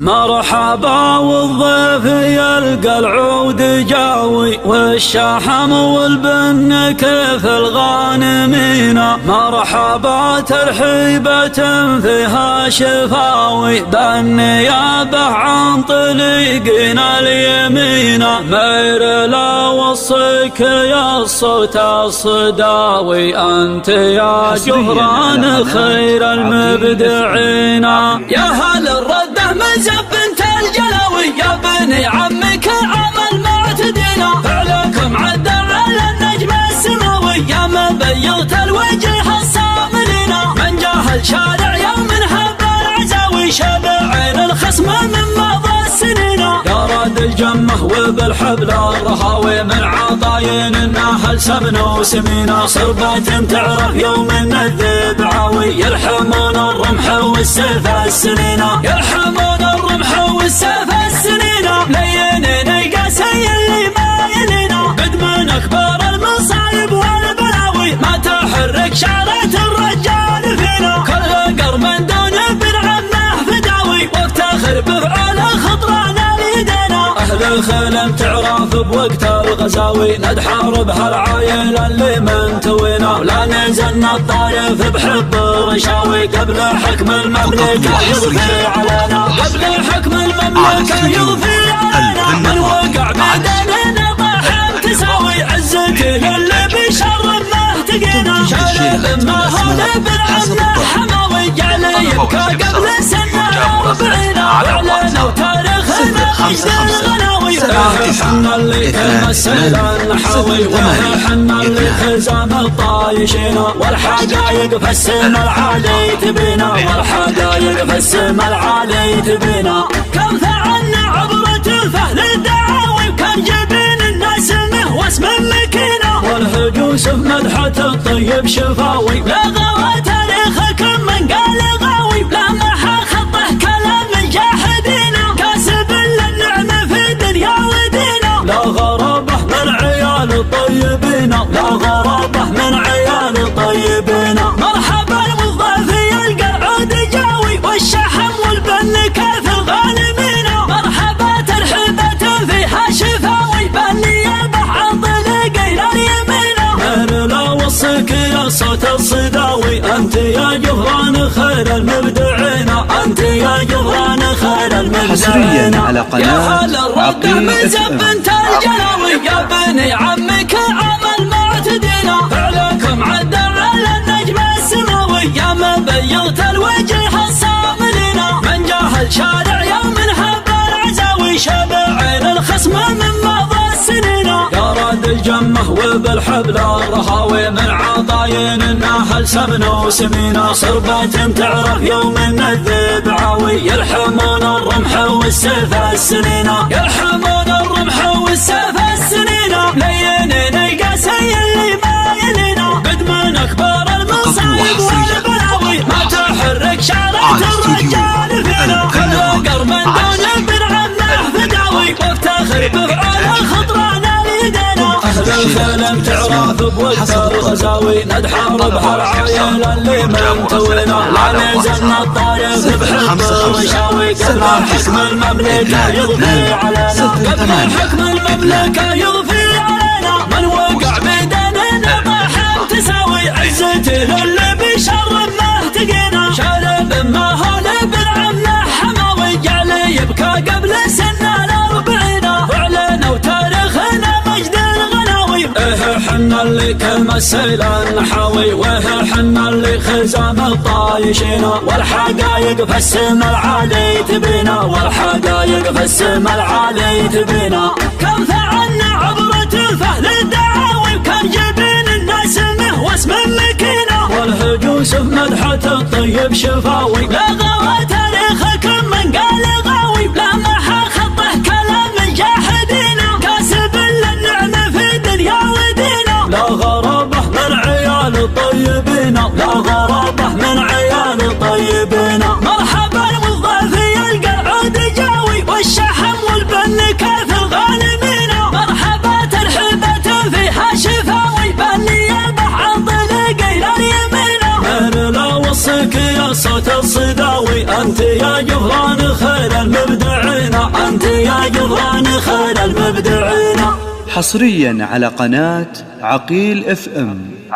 مرحبا والضيف يلقى العود جاوي والشحم والبن كيف الغانمين. مرحبا ترحيبة فيها شفاوي بالنيابة عن طريقنا اليمين. مير لا وصيك يا الصوت الصداوي أنت يا جهران خير المبدعين. يا هل الردة مزب بنت الجلاوي يا بني عمك عمل معتدينا. فعلكم عدى على النجم السماوي يا من بيضت الوجه الصاملين. من جاهل شارع يوم هب العزاوي شبعين الخصم من مضى السنين. يا راد الجمه وبالحبل الرهاوي من عطاين النهل سمن وسمينا. صربة تعرف يوم الذئب عاوي يلحمون الرمح والسيف السنين. يلحمون الرمح والسيف السنين لينين القاسي اللي ما يلينا. قد من اكبر المصايب والبلاوي ما تحرك شعرة الرجال فينا. كل قر من دون ابن عمه فداوي وافتخر بفعل خطرنا ليدينا. اهل الخلم تعرف بوقت الغزاوي ندحر بهالعايل اللي منتوينا. ولا نزلنا الطايف بحب الرشاوي قبل حكم المملكة يضفي علينا. قبل حكم المملكة يضفي علينا. من وقع بيدنا طاحن تساوي عزتي اللي بشر ما تقينا. شارب ما هو بالعمنا حماوي جعل يبكى قبل سنة 40. واعلنوا تاريخنا مجد الغناوي. حنا اللي تمثل النحاوي وحنا اللي خزام الطايشين. والحقايق في السما العالي تبينا. والحقايق في السما العالي تبينا. كم فعلنا عبرة الفهل الدعاوي وكان جبين الناس منه واسم مكينا. والهجوس بمدحة الطيب شفاوي لا غوى تاريخكم من قال غاوي. لا محا خطه كلام الجاحدين كاسب للنعمة في دنيا ودينا. لا غرابة من عيال الطيبين. لا غرابة من عيال الطيبين. مرحبا والضيف يلقى العود جاوي والشحم والبن كيف الغانمين. مرحبا ترحيبة فيها شفاوي بالنيابة عن طريقنا اليمين. مهر لا وصيك يا صوت الصداوي أنت يا جهران خير المبدعين. أنت يا جهران خير المبدعين. يا هل الردة مزب بنت الجلاوي يا بني عمك عمل معتدينا. فعلكم عدى على النجم السماوي يا من بيضت الوجه الصاملين. من جاهل شارع يوم هب العزاوي شبعين الخصم من مضى السنين. يا راد الجمه وبالحبل الرهاوي من عطاين النهل سمن وسمينا. صربة تعرف يوم الذئب عاوي يلحمون الرمح والسيف السنين. يلحمون الرمح والسيف السنين لينين القاسي اللي ما يلينا. قد من اكبر المصايب والبلاوي ما تحرك شعرة الرجال فينا. كل قر من دون ابن عمه فداوي وافتخر بفعل خطرنا ليدينا. اهل الخلم تعرف بوقت الغزاوي ندحر بهالعايل اللي منتوينا. لا نزلنا الطايف بحب الرشاوي قبل حكم المملكة يضفي علينا. قبل حكم المملكة يضفي علينا. من وقع بيدنا طاحن تساوي عزتي اللي بشر ما تقينا. شارب ما هو بالعمه حماوي جعل يبكى قبل سنة 40. واعلنوا تاريخنا مجد الغناوي. ايه حنا اللي تمثل النحاوي ويه حنا اللي خزام الطايشين. والحقايق في السما العالي تبينا. والحقايق في السما العالي تبينا. كم فعلنا عبرة الفهل الدعاوي وكان جبين الناس منه واسم مكينا. والهجوس بمدحة الطيب شفاوي لا غوى تاريخكم من قال غاوي. لا محا خطه كلام الجاحدين كاسب للنعمة في دنيا ودينا. لا غرابة من عيال الطيبين. لا غرابة من عيال الطيبين. مرحبا والضيف يلقى العود جاوي والشحم والبن كيف الغانمين. مرحبا ترحيبة فيها شفاوي بالنيابة عن طريقنا اليمين. مهر لا وصيك يا صوت الصداوي أنت يا جهران خير المبدعين. فخر المبدعين. حصريا على قناة عقيل FM.